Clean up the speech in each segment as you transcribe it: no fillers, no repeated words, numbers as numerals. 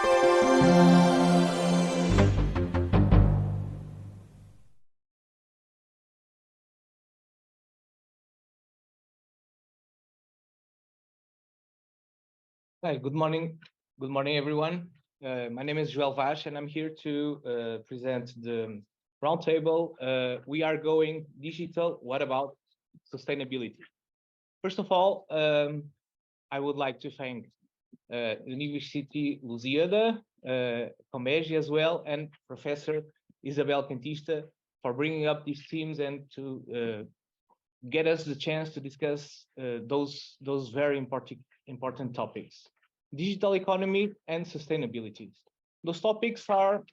Hi, good morning. Good morning, everyone. My name is Joel Vaz, and I'm here to present the roundtable. We are going digital. What about sustainability? First of all, I would like to thank University Lusíada, COMEGI as well, and Professor Isabel Cantista for bringing up these themes and to get us the chance to discuss those very important topics: digital economy and sustainability. Those topics are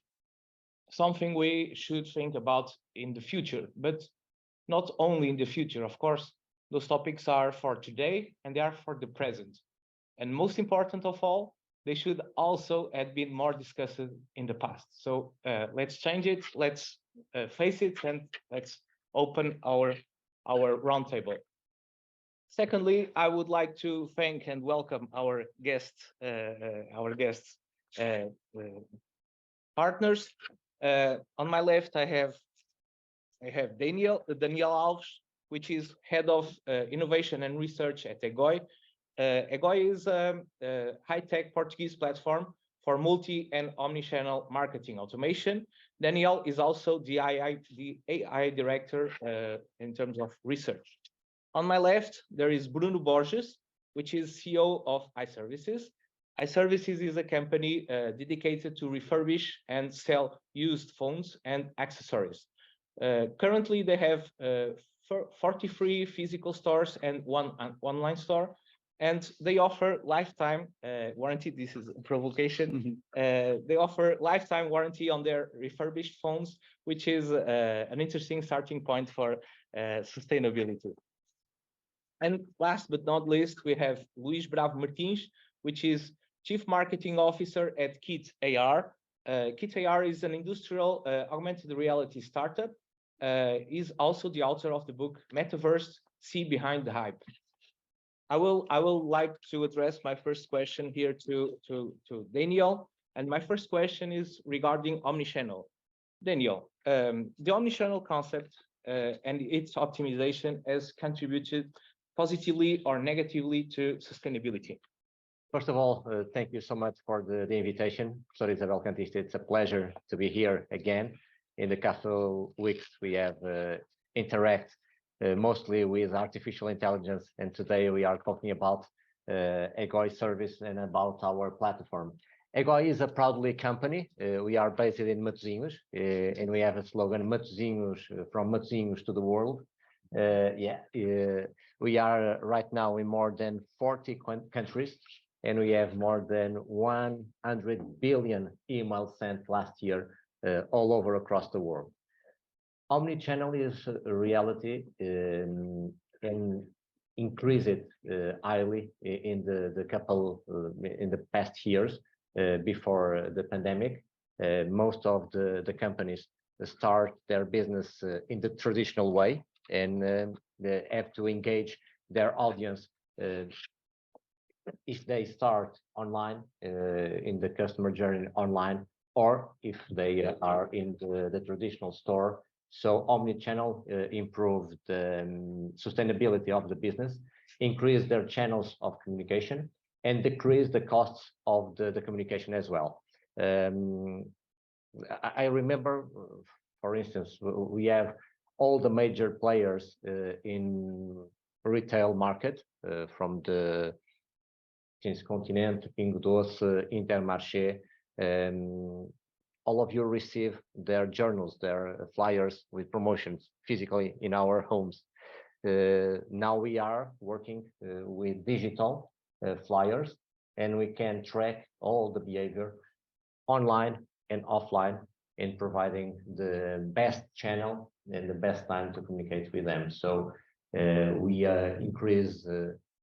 something we should think about in the future, but not only in the future. Of course, those topics are for today and they are for the present. And most important of all, they should also have been more discussed in the past. So let's change it, let's face it, and let's open our roundtable. Secondly, I would like to thank and welcome our guest partners. On my left, I have Daniel Alves, which is head of innovation and research at e-Goi. e-Goi is a high-tech Portuguese platform for multi and omni-channel marketing automation. Daniel is also the AI director in terms of research. On my left, there is Bruno Borges, which is CEO of iServices. iServices is a company dedicated to refurbish and sell used phones and accessories. Currently, they have 43 physical stores and one online store, and they offer lifetime warranty. This is a provocation. They offer lifetime warranty on their refurbished phones, which is an interesting starting point for sustainability. And last but not least, we have Luís Bravo Martins, which is Chief Marketing Officer at Kit AR. Kit AR is an industrial augmented reality startup. Is also the author of the book Metaverse: See Behind the Hype. I will like to address my first question here to Daniel, and my first question is regarding omnichannel. Daniel, the omnichannel concept and its optimization has contributed positively or negatively to sustainability? First of all, thank you so much for the invitation. Sorry, Isabel Cantista, it's a pleasure to be here again. In the couple weeks, we have interact mostly with artificial intelligence, and today we are talking about e-Goi service and about our platform. e-Goi is a proudly company. We are based in Matosinhos, and we have a slogan, Matosinhos, from Matosinhos to the world. We are right now in more than 40 countries, and we have more than 100 billion emails sent last year all over across the world. Omnichannel is a reality and increase it highly in the past years before the pandemic. Most of the companies start their business in the traditional way, and they have to engage their audience if they start online in the customer journey online, or if they are in the traditional store. So omnichannel improve the sustainability of the business, increase their channels of communication, and decrease the costs of the communication as well. I remember, for instance, we have all the major players in retail market, from the Continente, Pingo Doce, Intermarché. All of you receive their journals, their flyers with promotions physically in our homes. Now we are working with digital flyers, and we can track all the behavior online and offline in providing the best channel and the best time to communicate with them. So we increase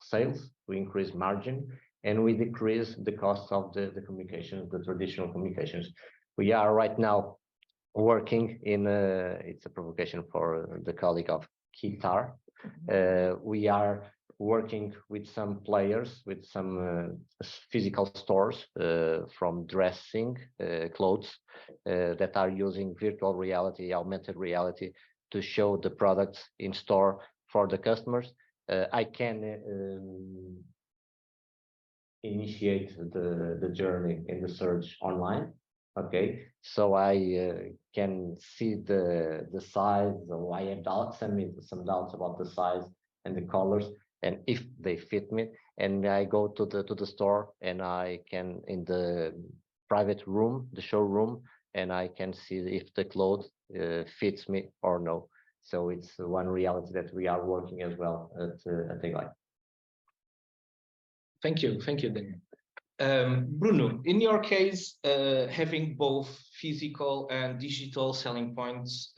sales, we increase margin, and we decrease the cost of the communications, the traditional communications. We are right now working in it's a provocation for the colleague of Kitar. We are working with some players, with some physical stores from dressing clothes that are using virtual reality, augmented reality to show the products in store for the customers. I can initiate the journey in the search online. Okay, so I can see the size. So I have doubts, some doubts about the size and the colors, and if they fit me. And I go to the store, and I can in the private room, the showroom, and I can see if the clothes fits me or no. So it's one reality that we are working as well at e-Goi. Thank you, Daniel. Bruno, in your case, having both physical and digital selling points,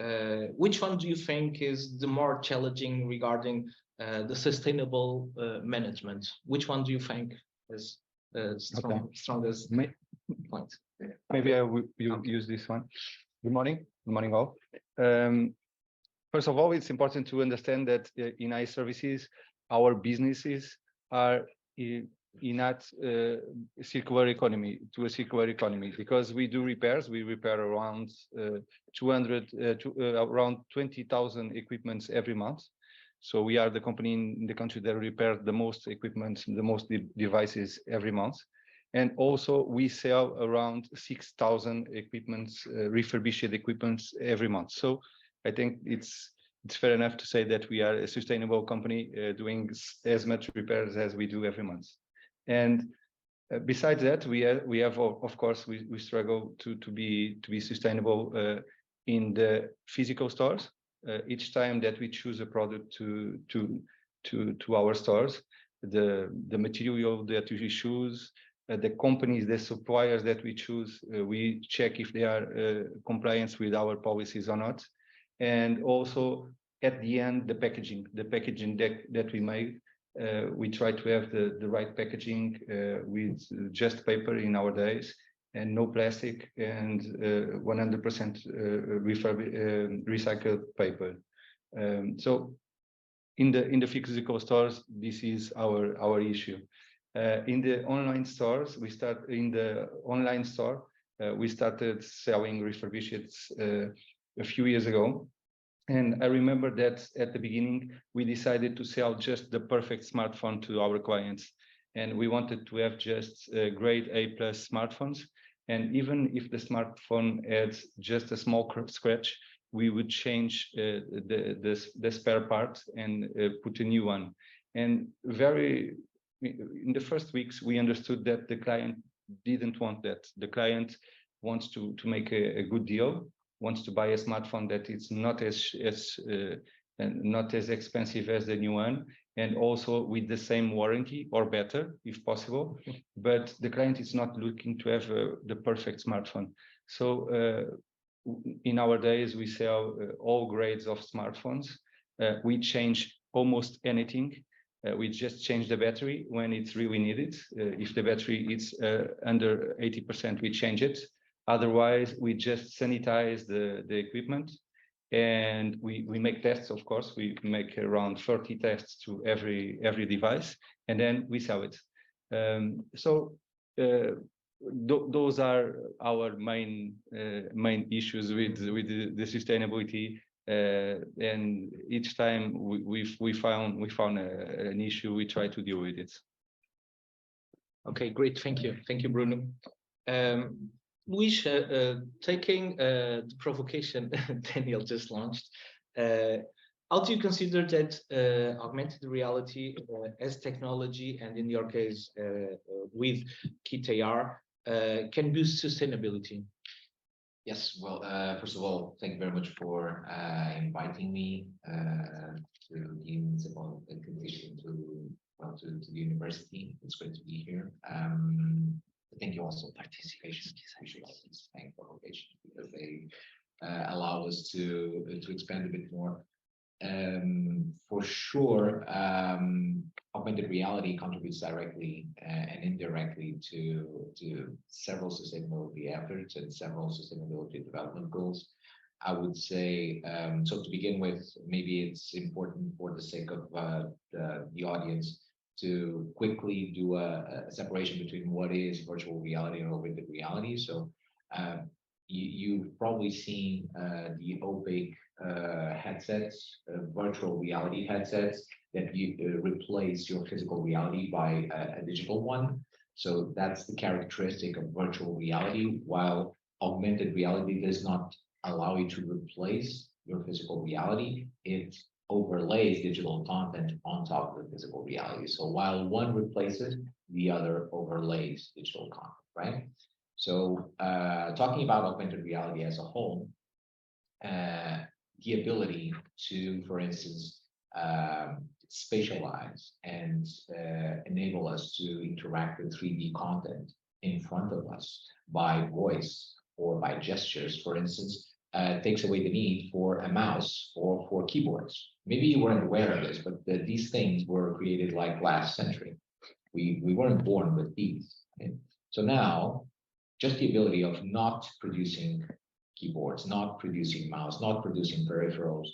which one do you think is the more challenging regarding the sustainable management? Which one do you think is the strongest point? Maybe I will use this one. Good morning all. First of all, it's important to understand that in iServices, our businesses are not circular economy, to a circular economy, because we do repairs. We repair around around 20,000 equipments every month. So we are the company in the country that repairs the most equipment, the most devices every month. And also we sell around 6,000 equipments, refurbished equipments every month. So I think it's fair enough to say that we are a sustainable company doing as much repairs as we do every month. And besides that, we have of course we struggle to be sustainable in the physical stores. Each time that we choose a product to our stores, the material that we choose, the companies, the suppliers that we choose, we check if they are compliant with our policies or not. And also at the end, the packaging that we make, we try to have the right packaging with just paper in our days, and no plastic, and 100% recycled paper. So in the physical stores, this is our issue. In the online stores, we started selling refurbished a few years ago. And I remember that at the beginning, we decided to sell just the perfect smartphone to our clients. And we wanted to have just grade A+ smartphones. And even if the smartphone had just a small scratch, we would change the spare part and put a new one. And in the first weeks, we understood that the client didn't want that. The client wants to make a good deal, wants to buy a smartphone that is not as expensive as the new one, and also with the same warranty or better if possible. But the client is not looking to have the perfect smartphone. So in our days, we sell all grades of smartphones. We change almost anything. We just change the battery when it's really needed. If the battery is under 80%, we change it. Otherwise, we just sanitize the equipment, and we make tests. Of course, we make around 30 tests to every device, and then we sell it. Those are our main issues with the sustainability. And each time we found an issue, we try to deal with it. Okay, great. Thank you, Bruno. Luís, taking the provocation Daniel just launched, how do you consider that augmented reality as technology, and in your case with Kit AR, can boost sustainability? Yes, well, first of all, thank you very much for inviting me to the municipal invitation to the university. It's great to be here. Thank you also participation. I should also thank provocation, because they allow us to expand a bit more. For sure, augmented reality contributes directly and indirectly to several sustainability efforts and several sustainability development goals. I would say, so to begin with, maybe it's important for the sake of the audience to quickly do a separation between what is virtual reality and augmented reality. So you've probably seen the opaque headsets, virtual reality headsets that you replace your physical reality by a digital one. So that's the characteristic of virtual reality, while augmented reality does not allow you to replace your physical reality. It overlays digital content on top of the physical reality. So while one replaces, the other overlays digital content, right? So talking about augmented reality as a whole, the ability to, for instance, spatialize and enable us to interact with 3D content in front of us by voice or by gestures, for instance, takes away the need for a mouse or for keyboards. Maybe you weren't aware of this, but these things were created like last century. We weren't born with these. Right? So now, just the ability of not producing keyboards, not producing mouse, not producing peripherals,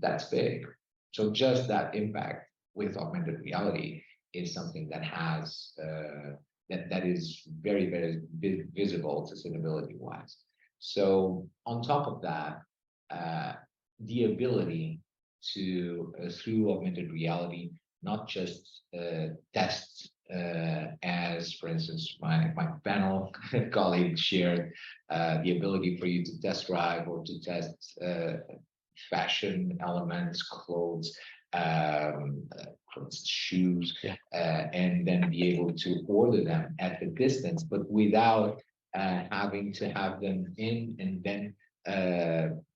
that's big. So just that impact with augmented reality is something that has that is very, very visible sustainability wise. So on top of that, the ability to through augmented reality, not just test as, for instance, my panel colleague shared, the ability for you to test drive or to test fashion elements, clothes, shoes, and then be able to order them at the distance, but without having to have them in and then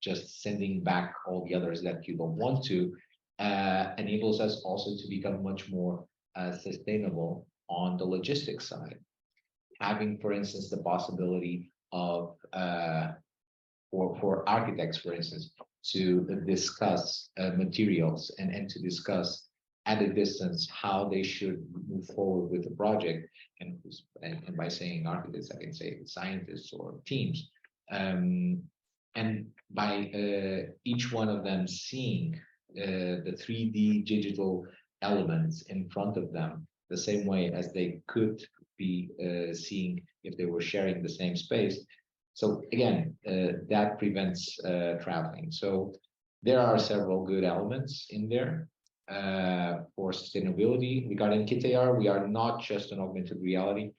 just sending back all the others that you don't want to, enables us also to become much more sustainable on the logistics side. Having, for instance, the possibility of for architects, for instance, to discuss materials and to discuss at a distance how they should move forward with the project. And by saying architects, I can say scientists or teams. And by each one of them seeing the 3D digital elements in front of them, the same way as they could be seeing if they were sharing the same space. So again, that prevents traveling. So there are several good elements in there for sustainability. Regarding Kit AR, we are not just an augmented reality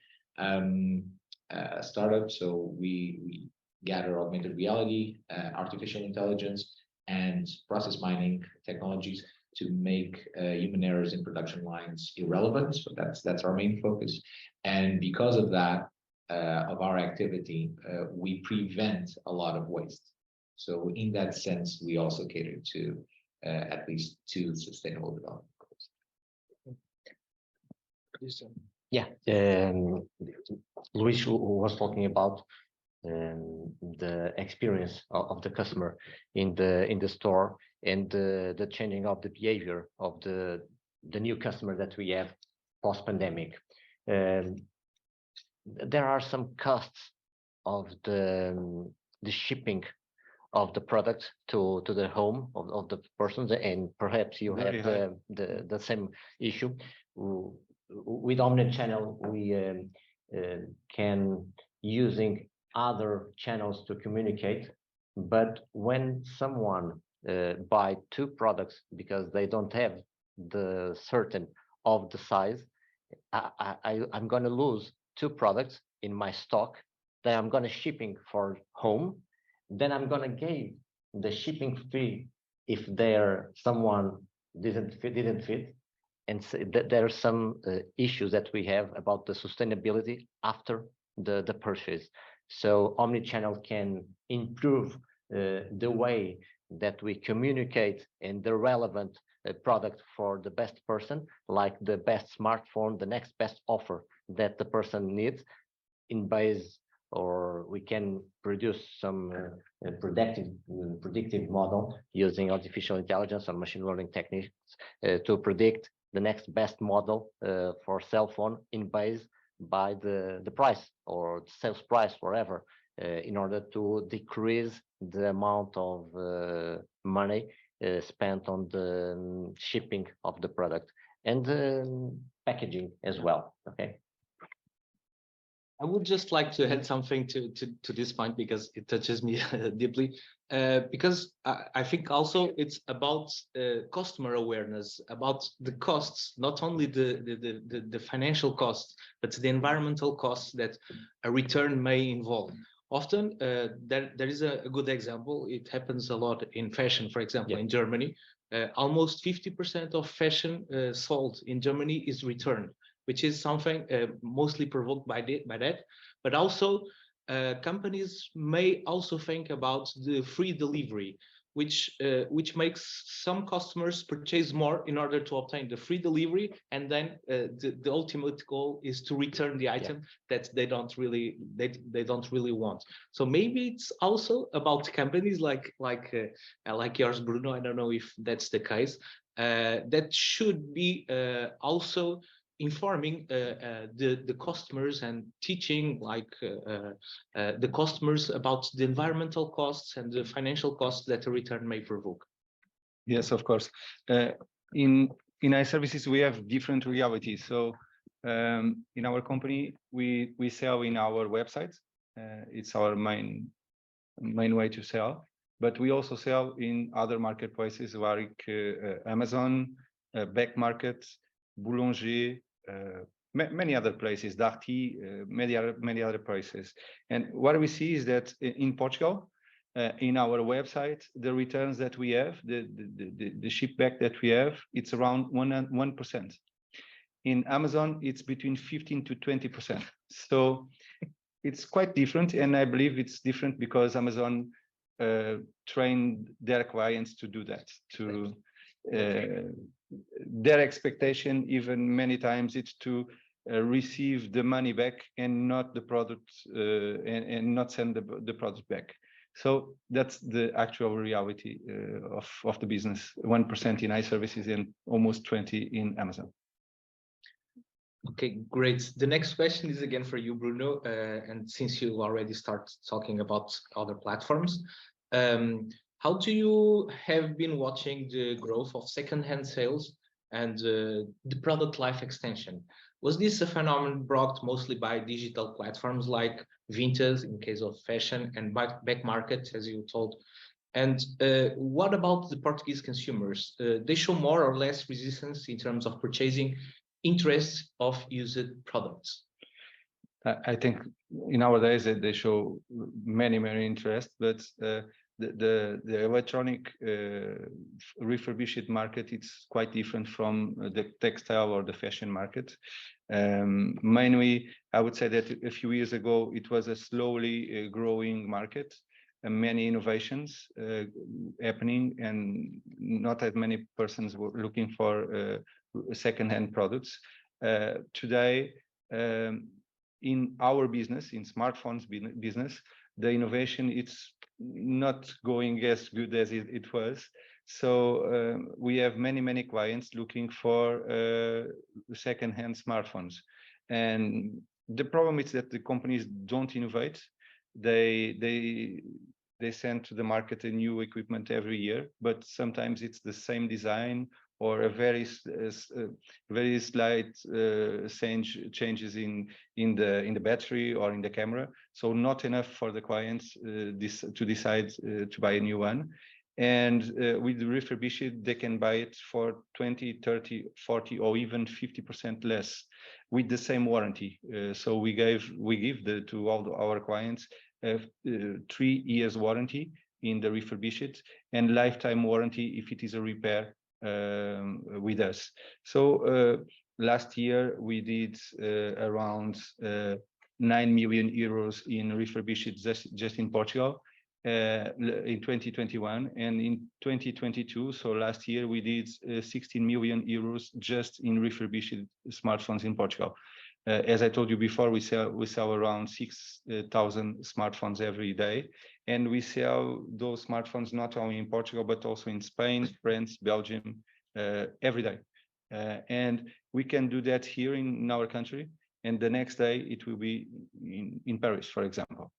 startup. So we gather augmented reality, artificial intelligence, and process mining technologies to make human errors in production lines irrelevant. So that's our main focus. And because of that, of our activity, we prevent a lot of waste. So in that sense, we also cater to at least 2 sustainable development goals. Yeah, Luís was talking about the experience of the customer in the store and the changing of the behavior of the new customer that we have post-pandemic. There are some costs of the shipping of the product to the home of the persons, and perhaps you have the same issue. With omnichannel, we can using other channels to communicate, but when someone buy 2 products because they don't have the certain of the size, I'm going to lose 2 products in my stock that I'm going to shipping for home. Then I'm going to give the shipping fee if someone didn't fit. And so there are some issues that we have about the sustainability after the purchase. So omnichannel can improve the way that we communicate and the relevant product for the best person, like the best smartphone, the next best offer that the person needs in base, or we can produce some predictive model using artificial intelligence or machine learning techniques to predict the next best model for cell phone in base by the price or the sales price, whatever. in order to decrease the amount of money spent on the shipping of the product and packaging as well. Okay. I would just like to add something to this point because it touches me deeply. Because I think also it's about customer awareness, about the costs, not only the financial costs, but the environmental costs that a return may involve. Often there is a good example. It happens a lot in fashion, for example, in Germany. Almost 50% of fashion sold in Germany is returned, which is something mostly provoked by that, but also companies may also think about the free delivery, which makes some customers purchase more in order to obtain the free delivery, and then the ultimate goal is to return the item that they don't really want. So maybe it's also about companies like yours, Bruno. I don't know if that's the case. That should be also informing the customers and teaching the customers about the environmental costs and the financial costs that a return may provoke. Yes, of course. In iServices, we have different realities. So in our company, we sell in our website. It's our main way to sell. But we also sell in other marketplaces like Amazon, Back Market, Boulanger, many other places, Darty, many other places. And what we see is that in Portugal, in our website, the returns that we have, the ship back that we have, it's around 1%. In Amazon, it's between 15 to 20%. So it's quite different, and I believe it's different because Amazon trained their clients to do that, to their expectation even many times it's to receive the money back and not the product and not send the product back. So that's the actual reality of the business. 1% in iServices and almost 20% in Amazon. Okay, great. The next question is again for you, Bruno. And since you already started talking about other platforms, how do you have been watching the growth of second-hand sales and the product life extension? Was this a phenomenon brought mostly by digital platforms like Vinted in case of fashion and Back Market, as you told? And what about the Portuguese consumers? They show more or less resistance in terms of purchasing interest of used products. I think in nowadays they show many interest, but the electronic refurbished market, it's quite different from the textile or the fashion market. Mainly, I would say that a few years ago, it was a slowly growing market and many innovations happening, and not as many persons were looking for second-hand products. Today, in our business, in smartphones business, the innovation, it's not going as good as it was. So we have many clients looking for second-hand smartphones. And the problem is that the companies don't innovate. They send to the market a new equipment every year, but sometimes it's the same design or a very slight changes in the battery or in the camera. So not enough for the clients to decide to buy a new one. And with the refurbished, they can buy it for 20, 30, 40, or even 50% less with the same warranty. So we give to all our clients 3 years warranty in the refurbished and lifetime warranty if it is a repair with us. So last year we did around 9 million euros in refurbished just in Portugal in 2021, and in 2022, so last year we did 16 million euros just in refurbished smartphones in Portugal. As I told you before, we sell around 6,000 smartphones every day, and we sell those smartphones not only in Portugal but also in Spain, France, Belgium, every day. And we can do that here in our country, and the next day it will be in Paris, for example.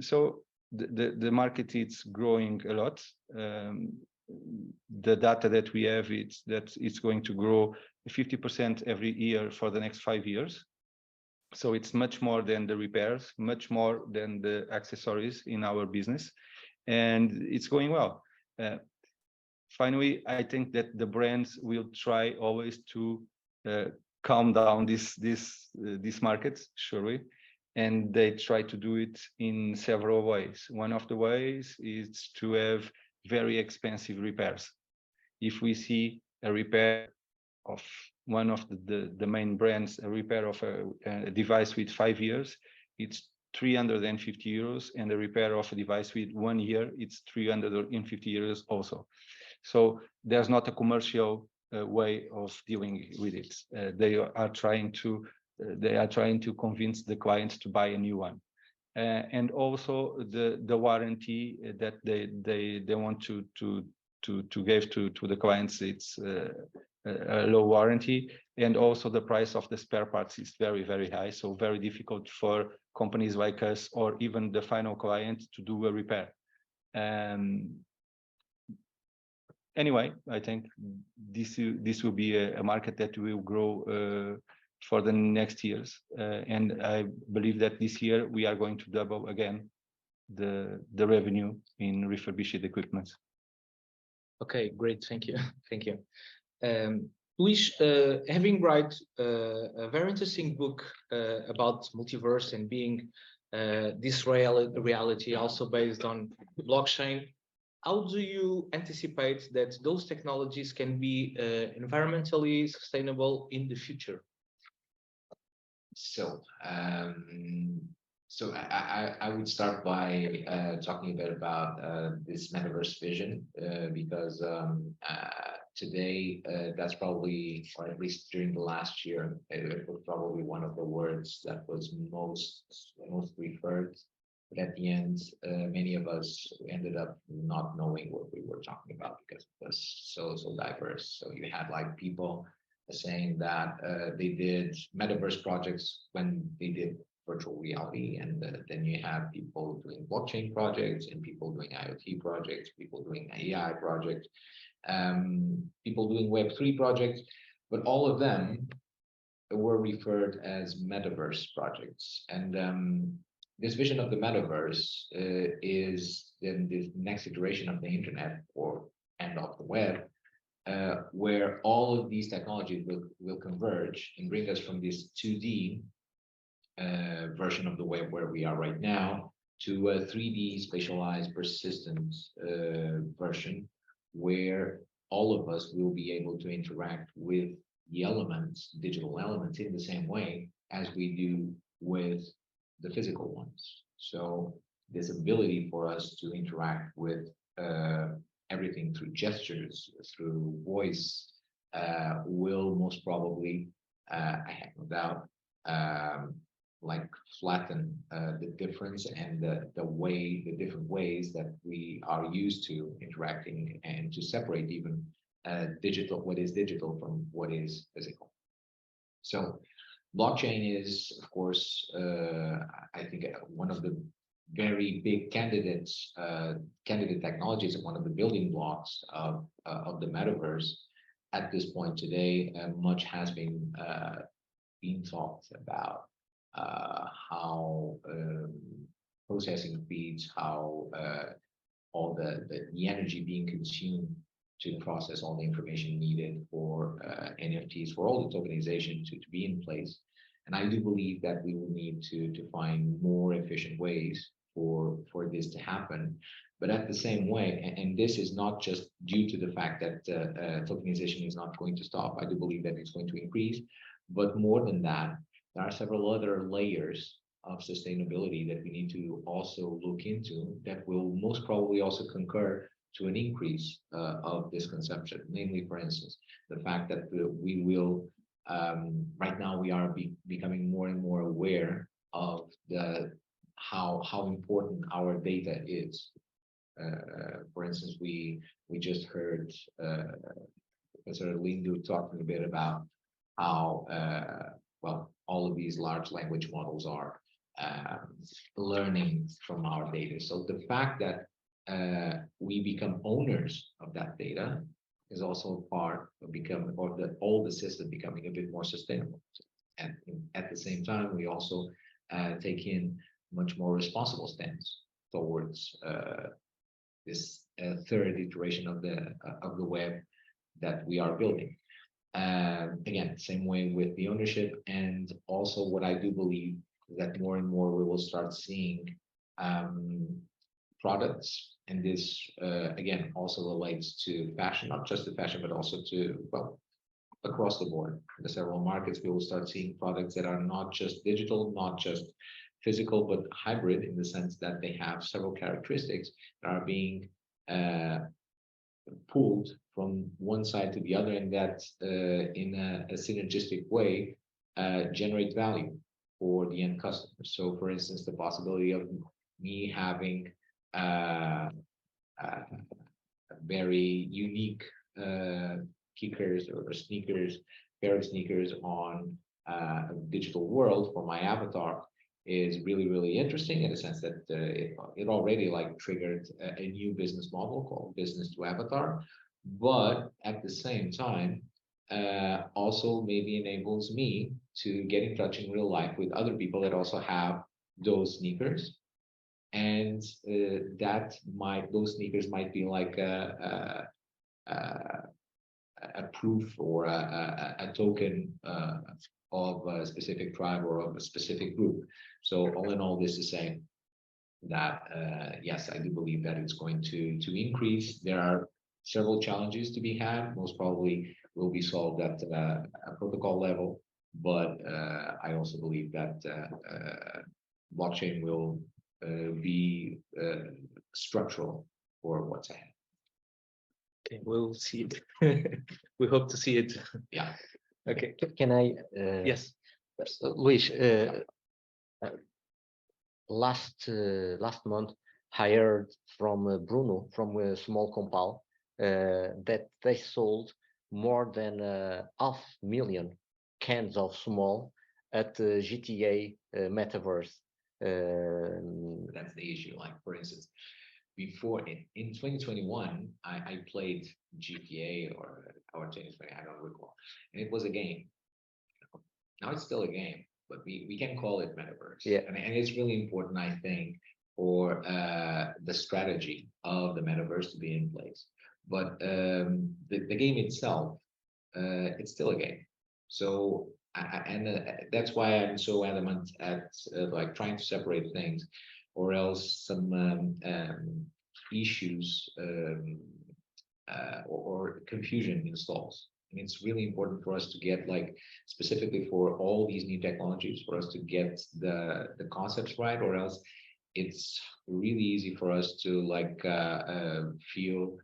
So the market is growing a lot. The data that we have is that it's going to grow 50% every year for the next 5 years. So it's much more than the repairs, much more than the accessories in our business, and it's going well. Finally, I think that the brands will try always to calm down these markets, surely, and they try to do it in several ways. One of the ways is to have very expensive repairs. If we see a repair of one of the main brands, a repair of a device with 5 years, it's 350 euros, and the repair of a device with 1 year, it's 350 euros also. So there's not a commercial way of dealing with it. They are trying to convince the client to buy a new one, and also the warranty that they want to give to the clients. It's a low warranty, and also the price of the spare parts is very, very high. So very difficult for companies like us or even the final client to do a repair. Anyway, I think this will be a market that will grow for the next years, and I believe that this year we are going to double again the revenue in refurbished equipment. Okay, great, thank you. Thank you. Luís, having write a very interesting book about multiverse and being this reality also based on blockchain, how do you anticipate that those technologies can be environmentally sustainable in the future? So, I would start by talking a bit about this metaverse vision, because today that's probably, or at least during the last year, it was probably one of the words that was most referred. But at the end, many of us ended up not knowing what we were talking about because it was so diverse. So you had like people saying that they did metaverse projects when they did virtual reality, and then you have people doing blockchain projects and people doing IoT projects, people doing AI projects, people doing Web3 projects, but all of them were referred as metaverse projects. And this vision of the metaverse is then the next iteration of the internet and of the web, where all of these technologies will converge and bring us from this 2D version of the web where we are right now to a 3D spatialized persistent version where all of us will be able to interact with the elements, digital elements, in the same way as we do with the physical ones. So this ability for us to interact with everything through gestures, through voice, will most probably, I have no doubt, like flatten the difference and the different ways that we are used to interacting, and to separate even what is digital from what is physical. So blockchain is, of course, I think one of the very big candidate technologies, and one of the building blocks of the metaverse. At this point today, much has been talked about how processing speeds, how all the energy being consumed to process all the information needed for NFTs, for all the tokenization to be in place. And I do believe that we will need to find more efficient ways for this to happen. But at the same way, and this is not just due to the fact that tokenization is not going to stop. I do believe that it's going to increase, but more than that, there are several other layers of sustainability that we need to also look into that will most probably also concur to an increase of this consumption. Namely, for instance, the fact that we will, right now we are becoming more and more aware of how important our data is. For instance, we just heard Professor Arlindo talking a bit about how well all of these large language models are learning from our data. So the fact that we become owners of that data is also part of becoming, or the all the system becoming a bit more sustainable. And at the same time, we also take in much more responsible stance towards this third iteration of the web that we are building. Again, same way with the ownership, and also what I do believe is that more and more we will start seeing products, and this again also relates to fashion, not just to fashion, but also to, well, across the board. In the several markets, we will start seeing products that are not just digital, not just physical, but hybrid, in the sense that they have several characteristics that are being pulled from one side to the other, and that in a synergistic way generate value for the end customer. So for instance, the possibility of me having a very unique kickers or sneakers, pair of sneakers on a digital world for my avatar is really, really interesting, in a sense that it already like triggered a new business model called business to avatar, but at the same time also maybe enables me to get in touch in real life with other people that also have those sneakers, and those sneakers might be like a proof or a token of a specific tribe or of a specific group. So all in all, this is saying that yes, I do believe that it's going to increase. There are several challenges to be had. Most probably will be solved at a protocol level, but I also believe that blockchain will be structural for what's ahead. Okay, we'll see it. We hope to see it. Yeah. Okay. Can I? Yes. Luís, last month I heard from Bruno from a small compile that they sold more than 500,000 cans of small at the GTA metaverse. That's the issue. Like, for instance, before in 2021, I played GTA or 2020, I don't recall, and it was a game. Now it's still a game, but we can call it metaverse. Yeah, and it's really important, I think, for the strategy of the metaverse to be in place. But the game itself, it's still a game. So that's why I'm so adamant at like trying to separate things, or else some issues or confusion installs. And it's really important for us to get, like, specifically for all these new technologies, for us to get the concepts right, or else it's really easy for us to like feel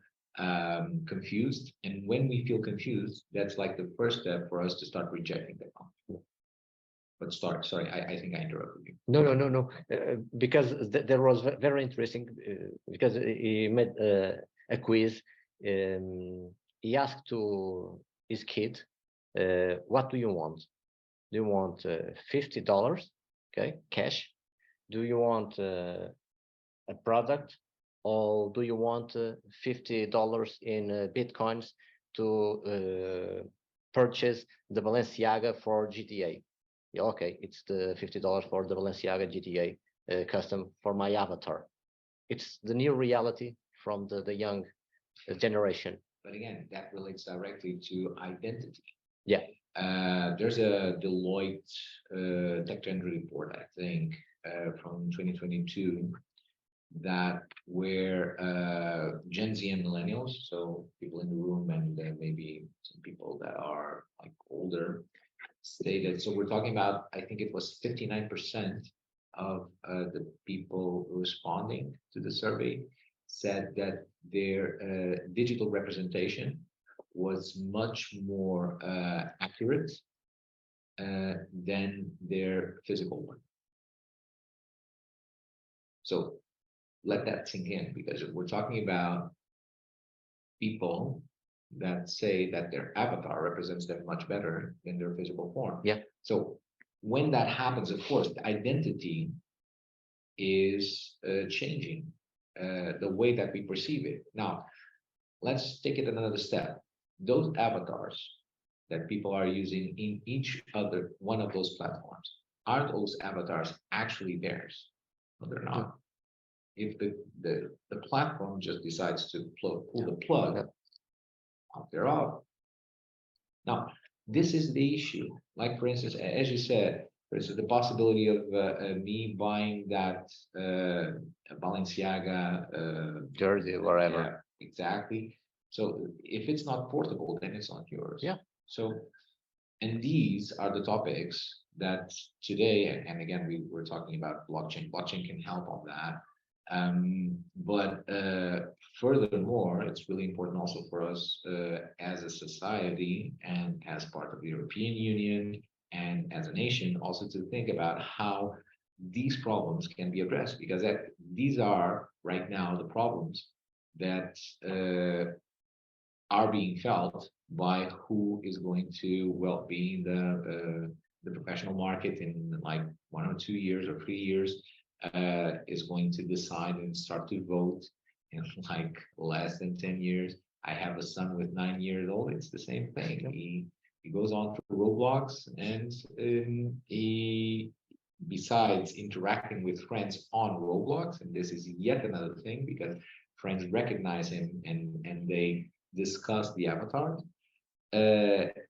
confused. And when we feel confused, that's like the first step for us to start rejecting the concept. But sorry, I think I interrupted you. No. Because there was very interesting, because he made a quiz. He asked to his kid, what do you want? Do you want $50, okay, cash? Do you want a product, or do you want $50 in Bitcoins to purchase the Balenciaga for GTA? Yeah, okay, it's the $50 for the Balenciaga GTA custom for my avatar. It's the new reality from the young generation. But again, that relates directly to identity. Yeah. There's a Deloitte tech trend report, I think, from 2022, that where Gen Z and millennials, so people in the room and maybe some people that are like older, stated. So we're talking about, I think it was 59% of the people responding to the survey said that their digital representation was much more accurate than their physical one. So let that sink in, because we're talking about people that say that their avatar represents them much better than their physical form. Yeah. So when that happens, of course, the identity is changing the way that we perceive it. Now, let's take it another step. Those avatars that people are using in each other one of those platforms, are those avatars actually theirs? No, they're not. If the platform just decides to pull the plug, off they're off. Now, this is the issue. Like, for instance, as you said, there's the possibility of me buying that Balenciaga jersey, wherever. Yeah, exactly. So if it's not portable, then it's not yours. Yeah. So, and these are the topics that today, and again, we were talking about blockchain. Blockchain can help on that. But furthermore, it's really important also for us as a society and as part of the European Union and as a nation also to think about how these problems can be addressed, because these are right now the problems that are being felt by who is going to, well, be in the professional market in like 1 or 2 years or 3 years, is going to decide and start to vote in like less than 10 years. I have a son with 9 years old. It's the same thing. He goes on to Roblox, and he, besides interacting with friends on Roblox, and this is yet another thing because friends recognize him and they discuss the avatar.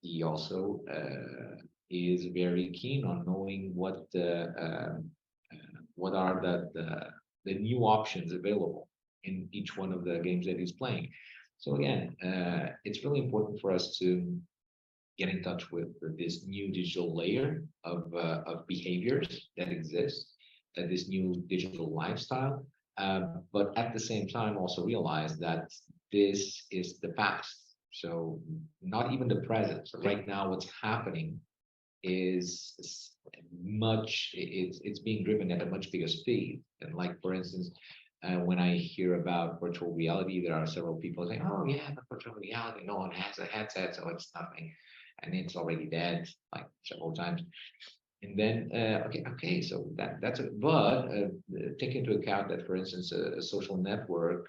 He also is very keen on knowing what are the new options available in each one of the games that he's playing. So again, it's really important for us to get in touch with this new digital layer of behaviors that exist, this new digital lifestyle, but at the same time also realize that this is the past. So not even the present. So right now, what's happening is it's being driven at a much bigger speed. And like, for instance, when I hear about virtual reality, there are several people saying, oh yeah, but virtual reality, no one has a headset, so it's nothing. And it's already dead, like several times. And then, okay, so that's it. But take into account that, for instance, a social network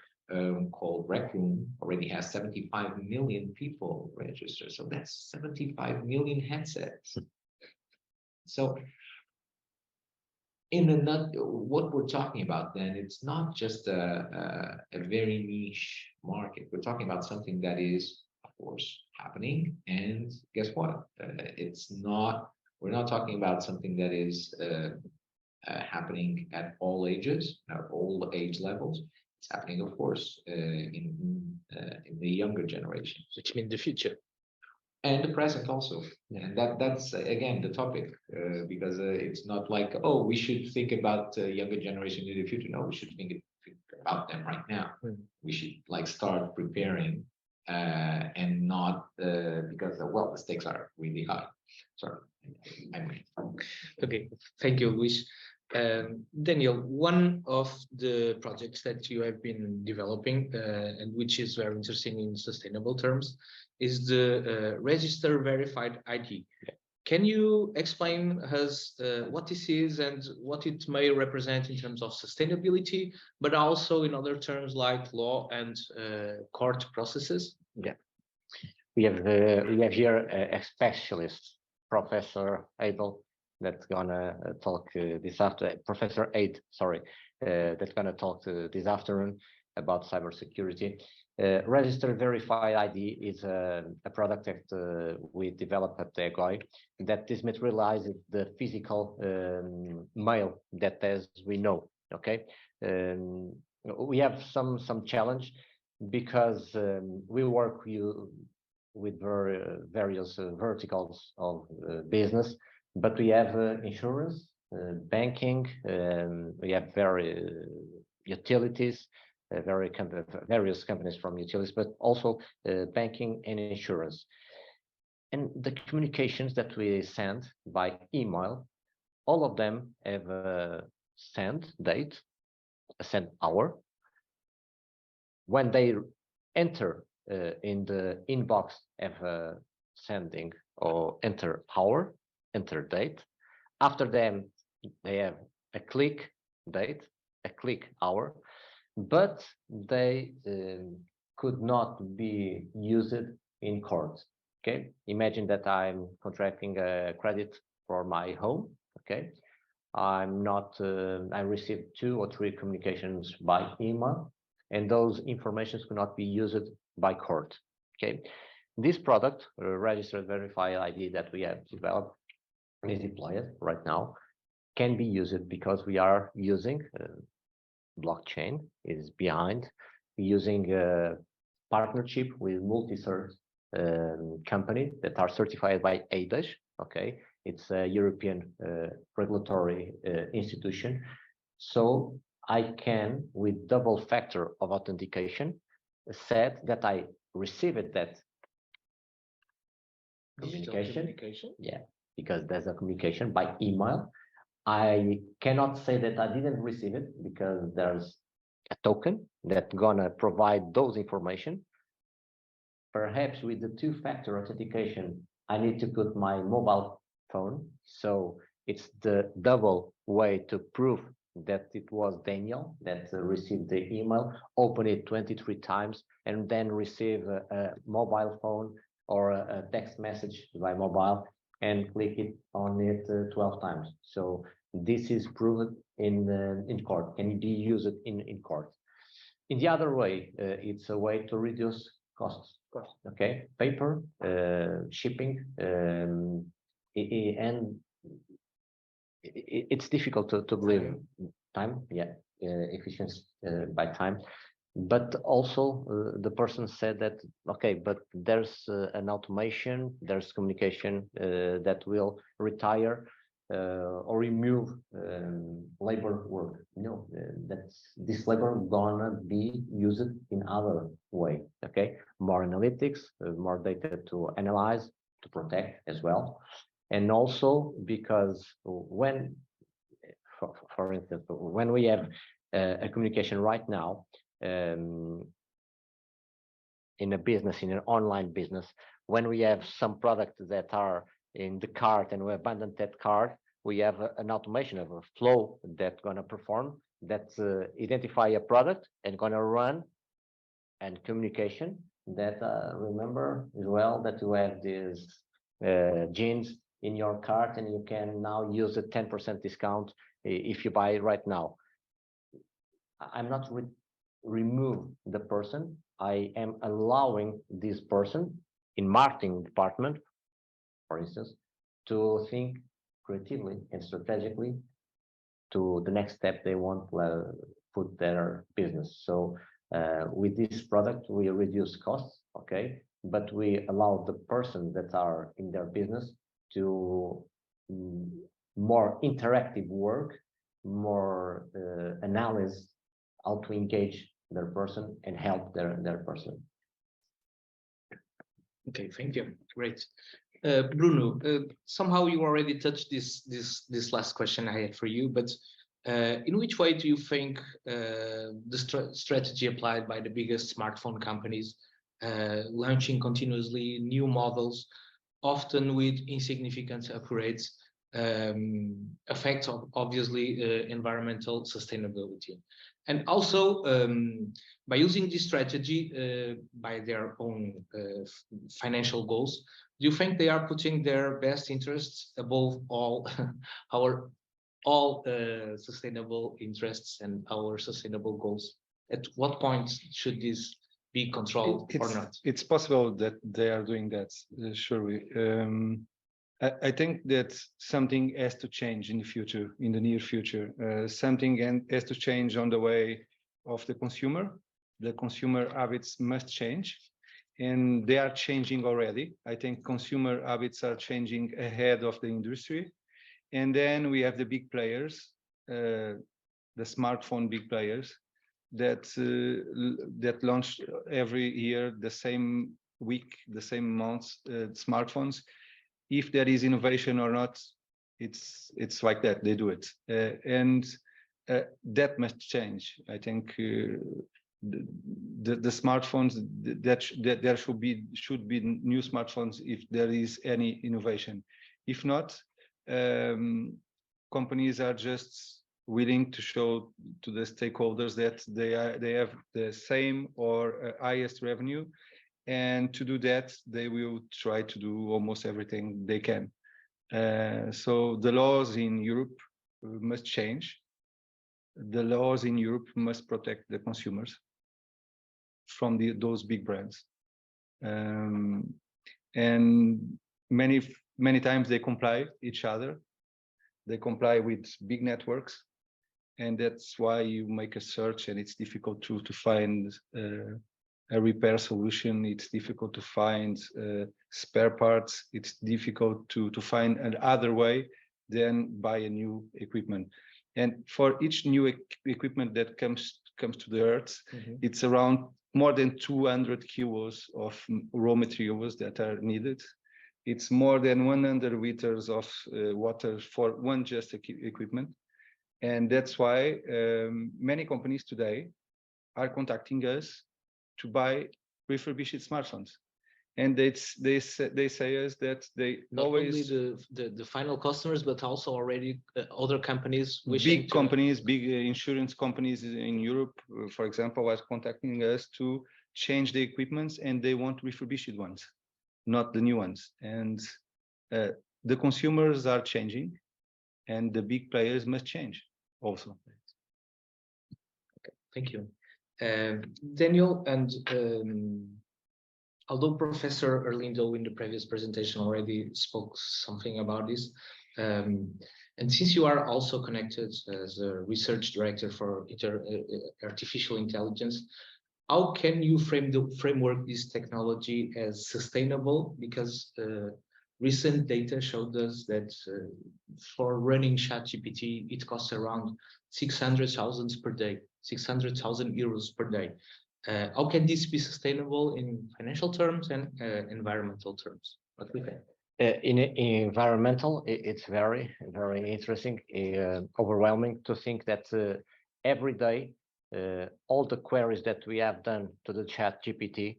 called Rec Room already has 75 million people registered. So that's 75 million headsets. So what we're talking about then, it's not just a very niche market. We're talking about something that is, of course, happening. And guess what? We're not talking about something that is happening at all ages, at all age levels. It's happening, of course, in the younger generation, which means the future. And the present also. And that's again the topic, because it's not like, oh, we should think about the younger generation in the future. No, we should think about them right now. We should like start preparing and not because well, the stakes are really high. Sorry. Okay, thank you, Luís. Daniel, one of the projects that you have been developing and which is very interesting in sustainable terms is the register verified ID. Can you explain us what this is and what it may represent in terms of sustainability, but also in other terms like law and court processes? Yeah, we have here a specialist, Professor Adel, that's gonna talk this afternoon. Professor Aid, sorry, that's gonna talk this afternoon about cybersecurity. Register Verified ID is a product that we developed at e-Goi that dismaterializes the physical mail that, as we know, okay. We have some challenge because we work with various verticals of business, but we have insurance, banking, we have utilities, various companies from utilities, but also banking and insurance. And the communications that we send by email, all of them have a send date, a send hour. When they enter in the inbox, have a sending or enter hour, enter date. After them, they have a click date, a click hour, but they could not be used in court. Okay, imagine that I'm contracting a credit for my home. Okay, I'm not. I received 2 or 3 communications by email, and those informations could not be used by court. Okay, this product, registered verified ID that we have developed, is deployed right now, can be used because we are using blockchain is behind, using a partnership with multi-cert company that are certified by ADAS. Okay, it's a European regulatory institution. So I can, with double factor of authentication, said that I received that communication. Yeah, because there's a communication by email. I cannot say that I didn't receive it because there's a token that's gonna provide those information. Perhaps with the 2-factor authentication, I need to put my mobile phone. So it's the double way to prove that it was Daniel that received the email, open it 23 times, and then receive a mobile phone or a text message by mobile and click it on it 12 times. So this is proven in court, can be used in court. In the other way, it's a way to reduce costs. Okay, paper, shipping, and it's difficult to believe time. Yeah, efficiency by time. But also the person said that, okay, but there's an automation, there's communication that will retire or remove labor work. No, this labor gonna be used in other way. Okay, more analytics, more data to analyze, to protect as well. And also because when, for instance, when we have a communication right now, in a business, in an online business, when we have some products that are in the cart and we abandon that cart, we have an automation of a flow that's going to perform, that identify a product and going to run and communication that remember as well that you have these jeans in your cart and you can now use a 10% discount if you buy it right now. I'm not remove the person. I am allowing this person in marketing department, for instance, to think creatively and strategically to the next step they want to put their business. So with this product, we reduce costs, okay, but we allow the person that are in their business to more interactive work, more analysis, how to engage their person and help their person. Okay, thank you. Great. Bruno, somehow you already touched this last question I had for you, but in which way do you think the strategy applied by the biggest smartphone companies, launching continuously new models, often with insignificant upgrades, affects obviously environmental sustainability? And also, by using this strategy by their own financial goals, do you think they are putting their best interests above all all sustainable interests and our sustainable goals? At what point should this be controlled or not? It's possible that they are doing that, surely. I think that something has to change in the future, in the near future. Something has to change on the way of the consumer. The consumer habits must change, and they are changing already. I think consumer habits are changing ahead of the industry. And then we have the big players, the smartphone big players, that launch every year, the same week, the same months, smartphones. If there is innovation or not, it's like that, they do it. And that must change. I think the smartphones, that there should be new smartphones if there is any innovation. If not, companies are just willing to show to the stakeholders that they have the same or highest revenue, and to do that they will try to do almost everything they can. So the laws in Europe must change. The laws in Europe must protect the consumers from those big brands, and many times they comply each other. They comply with big networks, and that's why you make a search and it's difficult to find a repair solution. It's difficult to find spare parts. It's difficult to find another way than buy a new equipment. And for each new equipment that comes to the earth, it's around more than 200 kilos of raw materials that are needed. It's more than 100 liters of water for one just equipment. And that's why many companies today are contacting us to buy refurbished smartphones. And they say us that they not always only the final customers, but also already other companies big companies, big insurance companies in Europe, for example, are contacting us to change the equipments, and they want refurbished ones, not the new ones. And the consumers are changing, and the big players must change also. Okay, thank you, Daniel. And although Professor Arlindo in the previous presentation already spoke something about this, and since you are also connected as a research director for artificial intelligence, how can you framework this technology as sustainable? Because recent data showed us that for running ChatGPT, it costs around 600,000 per day, 600,000 euros per day. How can this be sustainable in financial terms and environmental terms? What do you think? In environmental, it's very, very interesting, overwhelming to think that every day, all the queries that we have done to the ChatGPT,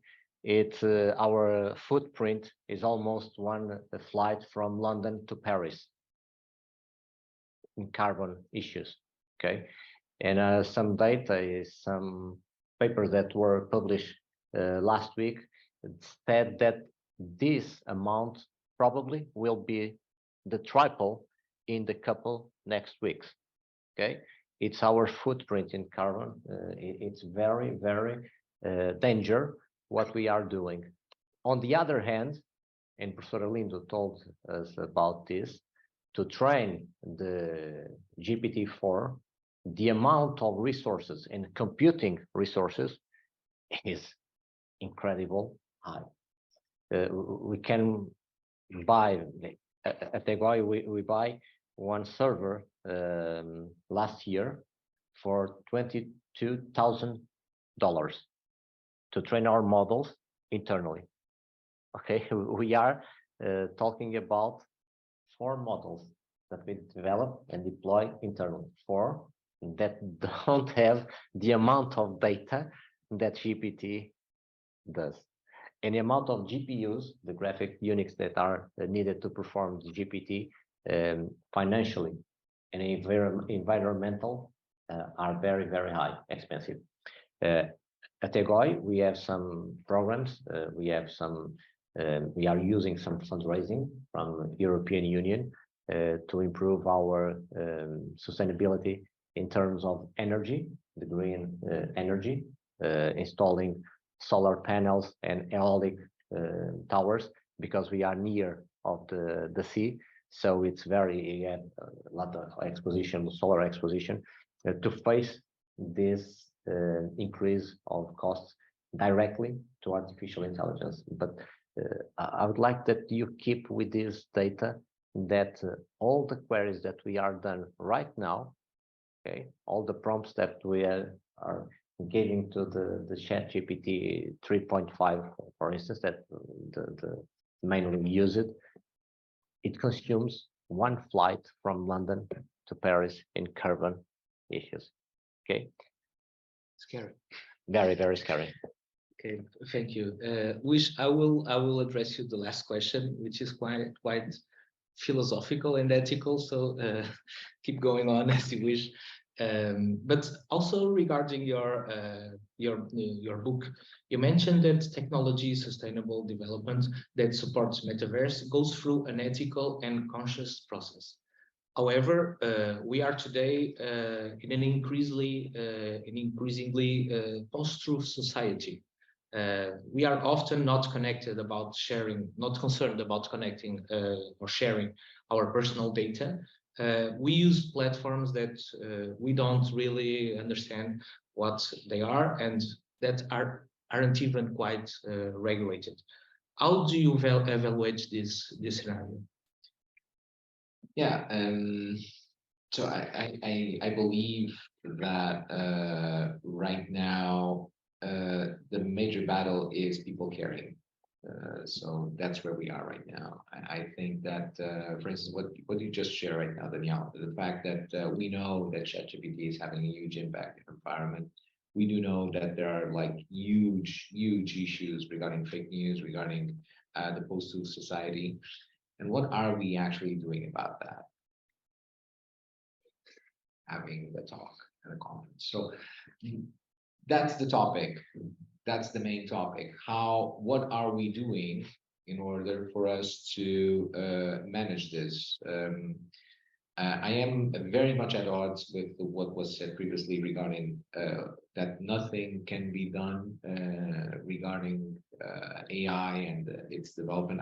our footprint is almost one flight from London to Paris in carbon issues. Okay, and some data, some papers that were published last week said that this amount probably will be the triple in the couple next weeks. Okay, it's our footprint in carbon. It's very, very dangerous what we are doing. On the other hand, and Professor Arlindo told us about this, to train the GPT-4, the amount of resources and computing resources is incredible high. We can buy at e-Goi, we buy one server last year for $22,000 to train our models internally. Okay, we are talking about 4 models that we develop and deploy internally, 4 that don't have the amount of data that GPT does. And the amount of GPUs, the graphic units that are needed to perform the GPT financially and environmental are very, very high, expensive. At e-Goi, we have some programs. We are using some fundraising from European Union to improve our sustainability in terms of energy, the green energy, installing solar panels and aeolic towers, because we are near of the sea. So it's very a lot of exposition, solar exposition, to face this increase of costs directly to artificial intelligence. But I would like that you keep with this data that all the queries that we are done right now, okay, all the prompts that we are giving to the ChatGPT 3.5, for instance, that the mainly use it consumes 1 flight from London to Paris in carbon issues. Okay, Scary. Very, very scary. Okay, thank you, Luís. I will address you the last question, which is quite philosophical and ethical. So keep going on as you wish. But also regarding your book, you mentioned that technology sustainable development that supports metaverse goes through an ethical and conscious process. However, we are today in an increasingly post-truth society. We are often not connected about sharing, not concerned about connecting or sharing our personal data. We use platforms that we don't really understand what they are and that aren't even quite regulated. How do you evaluate this scenario? Yeah, so I believe that right now the major battle is people caring. So that's where we are right now. I think that, for instance, what you just shared right now, Danielle, the fact that we know that ChatGPT is having a huge impact in the environment. We do know that there are like huge issues regarding fake news, regarding the post-truth society. And what are we actually doing about that? Having the talk and the comments. So that's the topic. That's the main topic. What are we doing in order for us to manage this? I am very much at odds with what was said previously regarding that nothing can be done regarding AI and its development.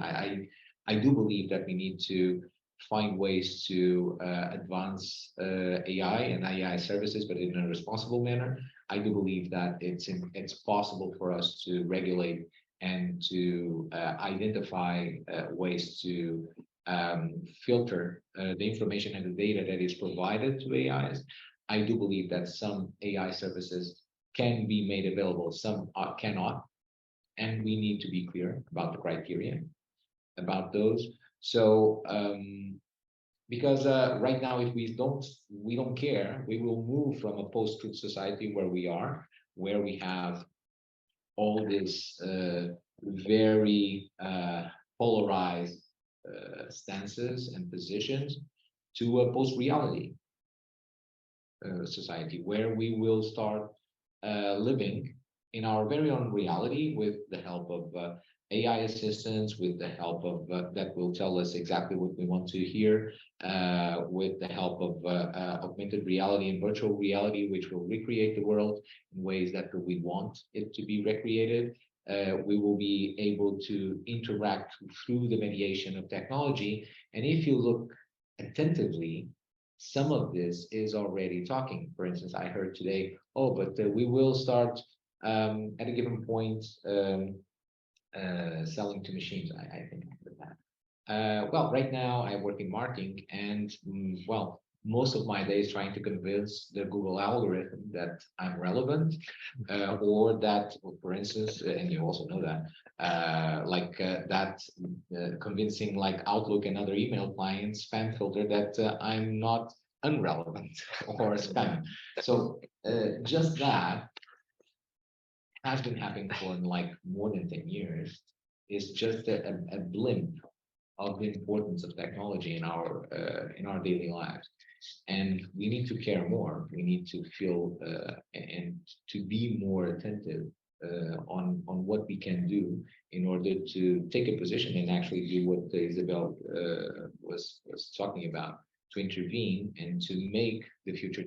I do believe that we need to find ways to advance AI and AI services, but in a responsible manner. I do believe that it's possible for us to regulate and to identify ways to filter the information and the data that is provided to AIs. I do believe that some AI services can be made available, some cannot, and we need to be clear about the criteria about those. So because right now, if we don't care, we will move from a post-truth society where we have all this very polarized stances and positions, to a post-reality society where we will start living in our very own reality with the help of AI assistants, with the help of that will tell us exactly what we want to hear, with the help of augmented reality and virtual reality, which will recreate the world in ways that we want it to be recreated. We will be able to interact through the mediation of technology. And if you look attentively, some of this is already talking. For instance, I heard today, but we will start at a given point selling to machines. I think that. Well, right now I work in marketing, and well, most of my days trying to convince the Google algorithm that I'm relevant, or that, for instance, and you also know that, convincing like Outlook and other email clients spam filter that I'm not unrelevant or spam. So just that has been happening for like more than 10 years. Is just a blimp of the importance of technology in our daily lives. And we need to care more. We need to feel and to be more attentive on what we can do in order to take a position and actually do what Isabel was talking about, to intervene and to make the future,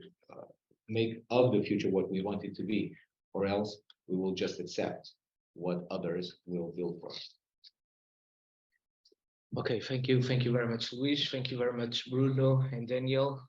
make of the future what we want it to be, or else we will just accept what others will build for us. Okay, thank you very much, Luís. Thank you very much, Bruno and Daniel.